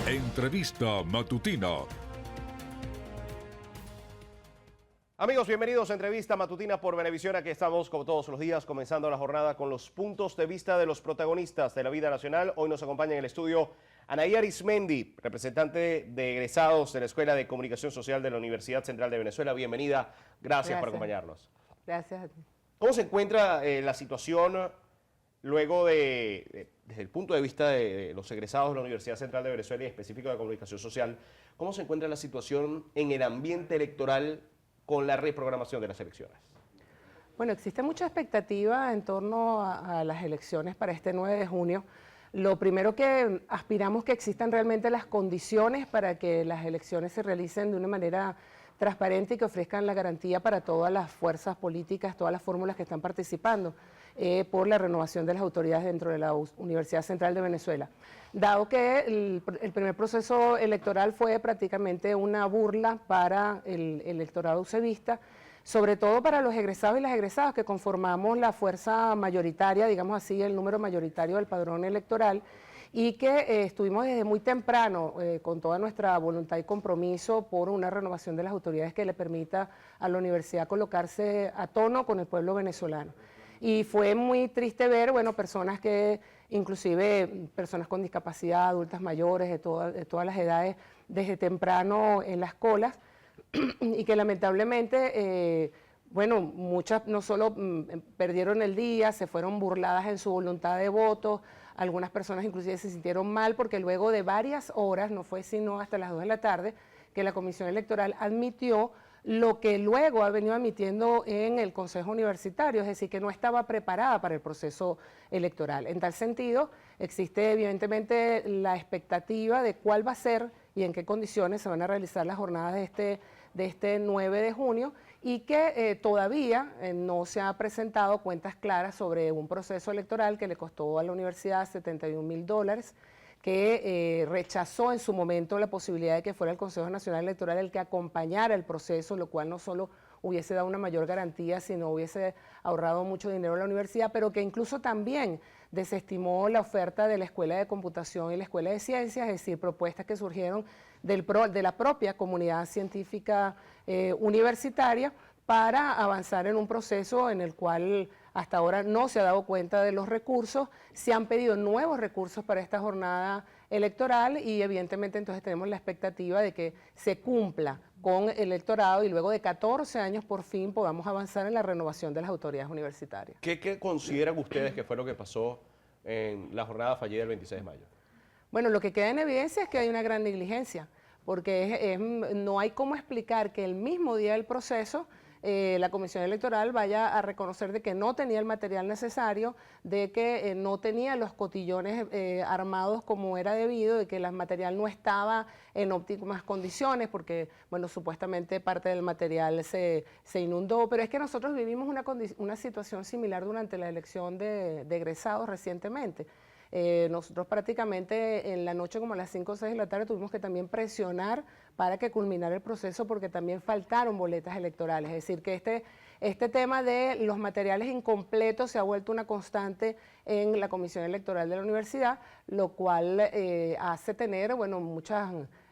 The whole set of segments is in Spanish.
Entrevista Matutina. Amigos, bienvenidos a Entrevista Matutina por Venevisión. Aquí estamos, como todos los días, comenzando la jornada con los puntos de vista de los protagonistas de la vida nacional. Hoy nos acompaña en el estudio Anaí Arismendi, representante de egresados de la Escuela de Comunicación Social de la Universidad Central de Venezuela. Bienvenida, gracias por acompañarnos. Gracias a ti. ¿Cómo se encuentra la situación luego desde el punto de vista de los egresados de la Universidad Central de Venezuela y específico de Comunicación Social? ¿Cómo se encuentra la situación en el ambiente electoral con la reprogramación de las elecciones? Bueno, existe mucha expectativa en torno a las elecciones para este 9 de junio. Lo primero que aspiramos que existan realmente las condiciones para que las elecciones se realicen de una manera transparente y que ofrezcan la garantía para todas las fuerzas políticas, todas las fórmulas que están participando por la renovación de las autoridades dentro de la Universidad Central de Venezuela. Dado que el primer proceso electoral fue prácticamente una burla para el electorado ucevista, sobre todo para los egresados y las egresadas que conformamos la fuerza mayoritaria, digamos así, el número mayoritario del padrón electoral, y que estuvimos desde muy temprano con toda nuestra voluntad y compromiso por una renovación de las autoridades que le permita a la universidad colocarse a tono con el pueblo venezolano. Y fue muy triste ver, bueno, personas que, inclusive personas con discapacidad, adultas mayores, de todas las edades, desde temprano en las colas, y que lamentablemente, bueno, muchas no solo perdieron el día, se fueron burladas en su voluntad de voto, algunas personas inclusive se sintieron mal porque luego de varias horas, no fue sino hasta las 2 de la tarde, que la Comisión Electoral admitió lo que luego ha venido admitiendo en el Consejo Universitario, es decir, que no estaba preparada para el proceso electoral. En tal sentido, existe evidentemente la expectativa de cuál va a ser y en qué condiciones se van a realizar las jornadas de este 9 de junio y que todavía no se ha presentado cuentas claras sobre un proceso electoral que le costó a la universidad $71.000, que rechazó en su momento la posibilidad de que fuera el Consejo Nacional Electoral el que acompañara el proceso, lo cual no solo hubiese dado una mayor garantía, sino hubiese ahorrado mucho dinero a la universidad, pero que incluso también desestimó la oferta de la Escuela de Computación y la Escuela de Ciencias, es decir, propuestas que surgieron de la propia comunidad científica universitaria para avanzar en un proceso en el cual hasta ahora no se ha dado cuenta de los recursos, se han pedido nuevos recursos para esta jornada electoral y evidentemente entonces tenemos la expectativa de que se cumpla con el electorado y luego de 14 años por fin podamos avanzar en la renovación de las autoridades universitarias. ¿Qué consideran ustedes que fue lo que pasó en la jornada fallida del 26 de mayo? Bueno, lo que queda en evidencia es que hay una gran negligencia, porque no hay cómo explicar que el mismo día del proceso la Comisión Electoral vaya a reconocer de que no tenía el material necesario, de que no tenía los cotillones armados como era debido, de que el material no estaba en óptimas condiciones, porque, bueno, supuestamente parte del material se inundó, pero es que nosotros vivimos una situación similar durante la elección de egresados recientemente. Nosotros prácticamente en la noche como a las 5 o 6 de la tarde tuvimos que también presionar para que culminara el proceso porque también faltaron boletas electorales, es decir que este tema de los materiales incompletos se ha vuelto una constante en la Comisión Electoral de la universidad, lo cual hace tener, bueno, muchas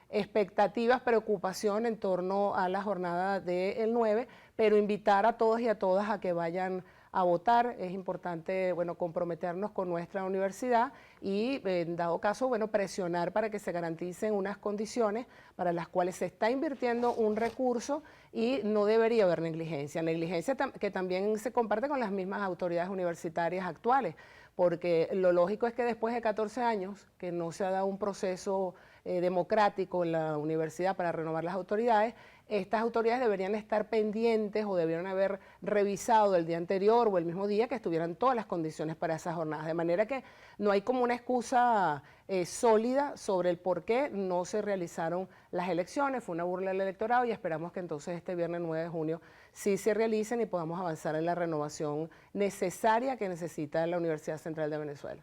expectativas, preocupación en torno a la jornada del 9, pero invitar a todos y a todas a que vayan a votar. Es importante, bueno, comprometernos con nuestra universidad y, en dado caso, bueno, presionar para que se garanticen unas condiciones para las cuales se está invirtiendo un recurso y no debería haber negligencia. Negligencia que también se comparte con las mismas autoridades universitarias actuales, porque lo lógico es que después de 14 años que no se ha dado un proceso democrático en la universidad para renovar las autoridades, estas autoridades deberían estar pendientes o debieron haber revisado el día anterior o el mismo día que estuvieran todas las condiciones para esas jornadas, de manera que no hay como una excusa sólida sobre el por qué no se realizaron las elecciones. Fue una burla del electorado y esperamos que entonces este viernes 9 de junio sí se realicen y podamos avanzar en la renovación necesaria que necesita la Universidad Central de Venezuela.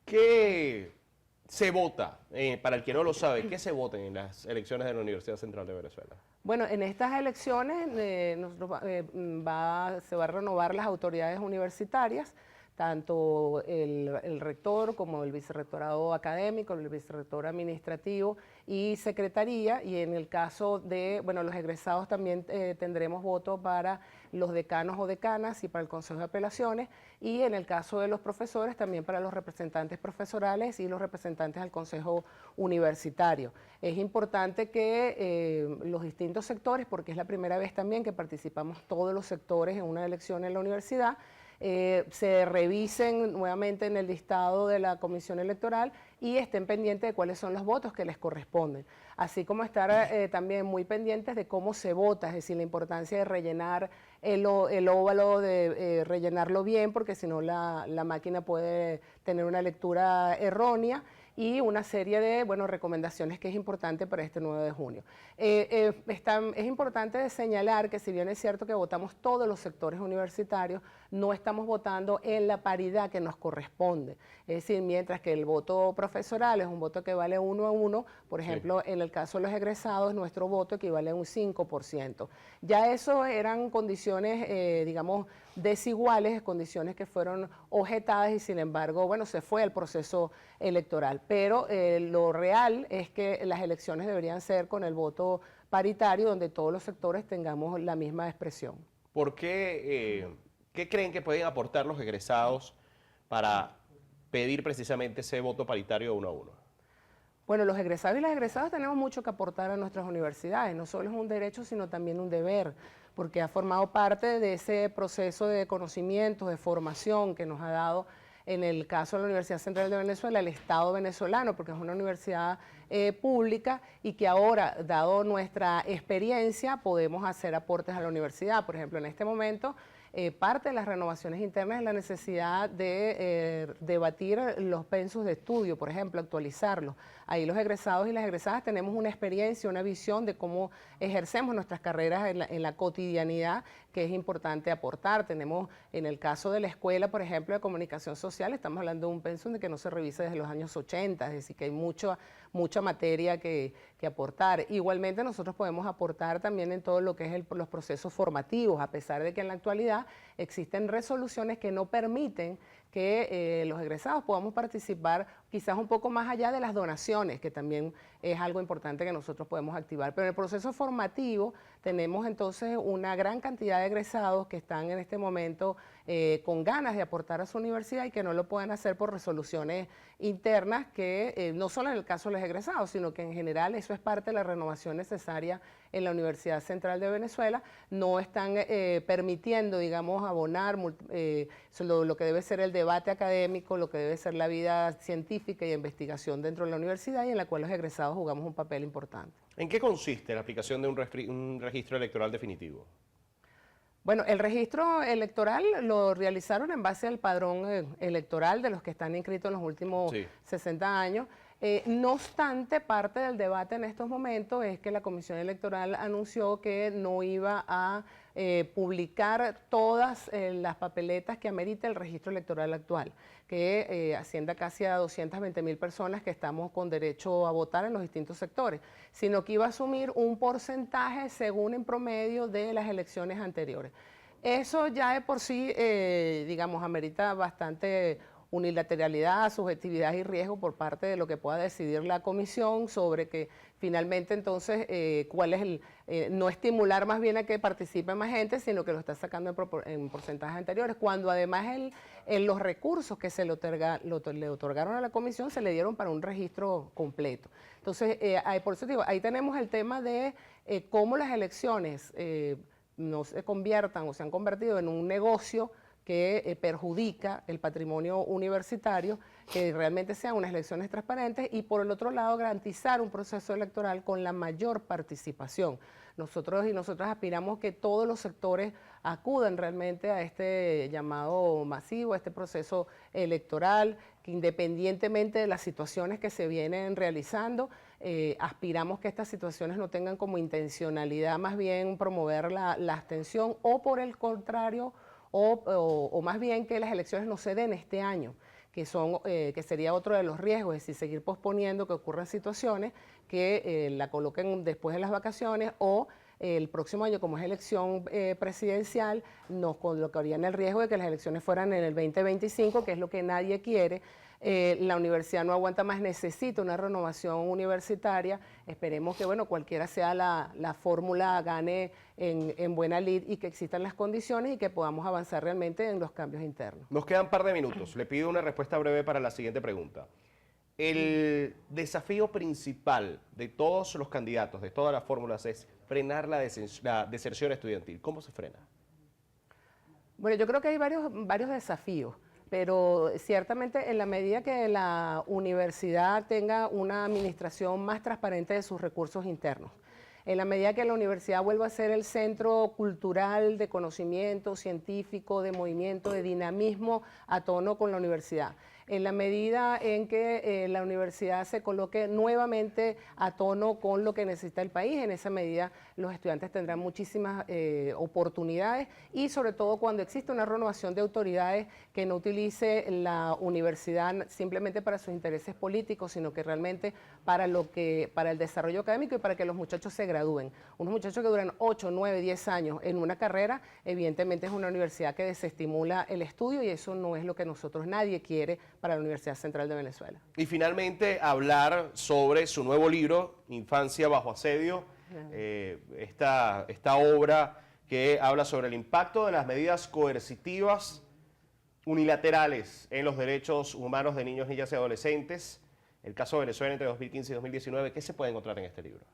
¿Qué se vota? Para el que no lo sabe, ¿qué se vota en las elecciones de la Universidad Central de Venezuela? Bueno, en estas elecciones se va a renovar las autoridades universitarias, tanto el rector como el vicerrectorado académico, el vicerrector administrativo y secretaría, y en el caso de, bueno, los egresados también tendremos voto para los decanos o decanas y para el Consejo de Apelaciones, y en el caso de los profesores también para los representantes profesorales y los representantes al Consejo Universitario. Es importante que los distintos sectores, porque es la primera vez también que participamos todos los sectores en una elección en la universidad, se revisen nuevamente en el listado de la Comisión Electoral y estén pendientes de cuáles son los votos que les corresponden. Así como estar también muy pendientes de cómo se vota, es decir, la importancia de rellenar el óvalo, de rellenarlo bien, porque si no la máquina puede tener una lectura errónea, y una serie de recomendaciones que es importante para este 9 de junio. Es importante señalar que si bien es cierto que votamos todos los sectores universitarios, no estamos votando en la paridad que nos corresponde. Es decir, mientras que el voto profesoral es un voto que vale 1 a 1, por ejemplo, en el caso de los egresados, nuestro voto equivale a un 5%. Ya eso eran condiciones, digamos, desiguales, condiciones que fueron objetadas y sin embargo, bueno, se fue el proceso electoral. Pero lo real es que las elecciones deberían ser con el voto paritario, donde todos los sectores tengamos la misma expresión. ¿Por qué, qué creen que pueden aportar los egresados para pedir precisamente ese voto paritario 1 a 1? Bueno, los egresados y las egresadas tenemos mucho que aportar a nuestras universidades. No solo es un derecho, sino también un deber, porque ha formado parte de ese proceso de conocimientos, de formación que nos ha dado, en el caso de la Universidad Central de Venezuela, el Estado venezolano, porque es una universidad pública y que ahora, dado nuestra experiencia, podemos hacer aportes a la universidad. Por ejemplo, en este momento, parte de las renovaciones internas es la necesidad de debatir los pensos de estudio, por ejemplo, actualizarlos. Ahí los egresados y las egresadas tenemos una experiencia, una visión de cómo ejercemos nuestras carreras en la cotidianidad, que es importante aportar. Tenemos, en el caso de la escuela, por ejemplo, de comunicación social, estamos hablando de un pensum de que no se revisa desde los años 80, es decir, que hay mucha materia que aportar. Igualmente nosotros podemos aportar también en todo lo que es los procesos formativos, a pesar de que en la actualidad existen resoluciones que no permiten que los egresados podamos participar quizás un poco más allá de las donaciones, que también es algo importante que nosotros podemos activar. Pero en el proceso formativo tenemos entonces una gran cantidad de egresados que están en este momento con ganas de aportar a su universidad y que no lo pueden hacer por resoluciones internas que no solo en el caso de los egresados, sino que en general eso es parte de la renovación necesaria en la Universidad Central de Venezuela. No están permitiendo, digamos, abonar lo que debe ser el debate académico, lo que debe ser la vida científica y investigación dentro de la universidad, y en la cual los egresados jugamos un papel importante. ¿En qué consiste la aplicación de un registro electoral definitivo? Bueno, el registro electoral lo realizaron en base al padrón electoral de los que están inscritos en los últimos 60 años. No obstante, parte del debate en estos momentos es que la Comisión Electoral anunció que no iba a publicar todas las papeletas que amerita el registro electoral actual, que asciende casi a 220.000 personas que estamos con derecho a votar en los distintos sectores, sino que iba a asumir un porcentaje según en promedio de las elecciones anteriores. Eso ya de por sí, digamos, amerita bastante unilateralidad, subjetividad y riesgo por parte de lo que pueda decidir la comisión sobre que finalmente entonces cuál es no estimular más bien a que participe más gente, sino que lo está sacando en porcentajes anteriores, cuando además los recursos que se le otorgaron a la comisión se le dieron para un registro completo. Entonces, por eso digo, ahí tenemos el tema de cómo las elecciones no se conviertan o se han convertido en un negocio que perjudica el patrimonio universitario, que realmente sean unas elecciones transparentes, y por el otro lado garantizar un proceso electoral con la mayor participación. Nosotros y nosotras aspiramos que todos los sectores acudan realmente a este llamado masivo, a este proceso electoral, que independientemente de las situaciones que se vienen realizando, aspiramos que estas situaciones no tengan como intencionalidad más bien promover la abstención, o por el contrario, o más bien que las elecciones no se den este año, que sería otro de los riesgos, es decir, seguir posponiendo que ocurran situaciones que la coloquen después de las vacaciones, o el próximo año, como es elección presidencial, nos colocaría en el riesgo de que las elecciones fueran en el 2025, que es lo que nadie quiere. La universidad no aguanta más, necesita una renovación universitaria. Esperemos que, bueno, cualquiera sea la fórmula, gane en buena lid y que existan las condiciones y que podamos avanzar realmente en los cambios internos. Nos quedan un par de minutos. Le pido una respuesta breve para la siguiente pregunta. El desafío principal de todos los candidatos, de todas las fórmulas, es frenar la deserción estudiantil. ¿Cómo se frena? Bueno, yo creo que hay varios desafíos, pero ciertamente en la medida que la universidad tenga una administración más transparente de sus recursos internos, en la medida que la universidad vuelva a ser el centro cultural de conocimiento científico, de movimiento, de dinamismo a tono con la universidad, en la medida en que la universidad se coloque nuevamente a tono con lo que necesita el país, en esa medida los estudiantes tendrán muchísimas oportunidades y sobre todo cuando existe una renovación de autoridades que no utilice la universidad simplemente para sus intereses políticos, sino que realmente para el desarrollo académico y para que los muchachos se gradúen. Unos muchachos que duran 8, 9, 10 años en una carrera, evidentemente es una universidad que desestimula el estudio y eso no es lo que nadie quiere para la Universidad Central de Venezuela. Y finalmente, hablar sobre su nuevo libro, Infancia bajo asedio, esta obra que habla sobre el impacto de las medidas coercitivas unilaterales en los derechos humanos de niños, niñas y adolescentes. El caso de Venezuela entre 2015 y 2019, ¿qué se puede encontrar en este libro?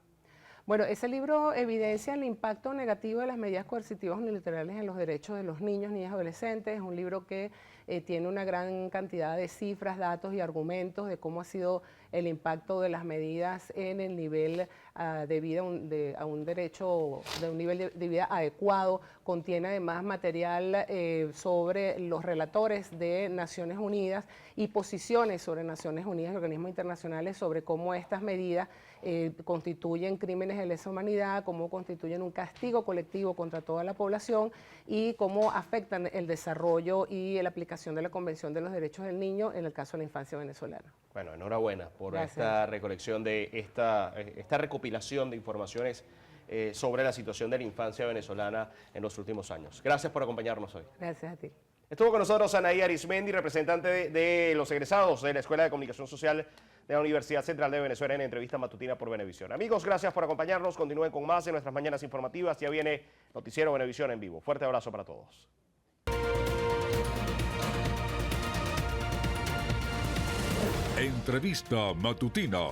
Bueno, ese libro evidencia el impacto negativo de las medidas coercitivas unilaterales en los derechos de los niños, niñas y adolescentes. Es un libro que tiene una gran cantidad de cifras, datos y argumentos de cómo ha sido el impacto de las medidas en el nivel de vida, a un derecho, de un nivel de vida adecuado. Contiene además material sobre los relatores de Naciones Unidas y posiciones sobre Naciones Unidas y organismos internacionales sobre cómo estas medidas constituyen crímenes de lesa humanidad, cómo constituyen un castigo colectivo contra toda la población y cómo afectan el desarrollo y la aplicación de la Convención de los Derechos del Niño en el caso de la infancia venezolana. Bueno, enhorabuena por Gracias. esta recolección de esta recopilación de informaciones sobre la situación de la infancia venezolana en los últimos años. Gracias por acompañarnos hoy. Gracias a ti. Estuvo con nosotros Anaí Arismendi, representante de los egresados de la Escuela de Comunicación Social de la Universidad Central de Venezuela en entrevista matutina por Venevisión. Amigos, gracias por acompañarnos. Continúen con más en nuestras mañanas informativas. Ya viene Noticiero Venevisión en vivo. Fuerte abrazo para todos. Entrevista matutina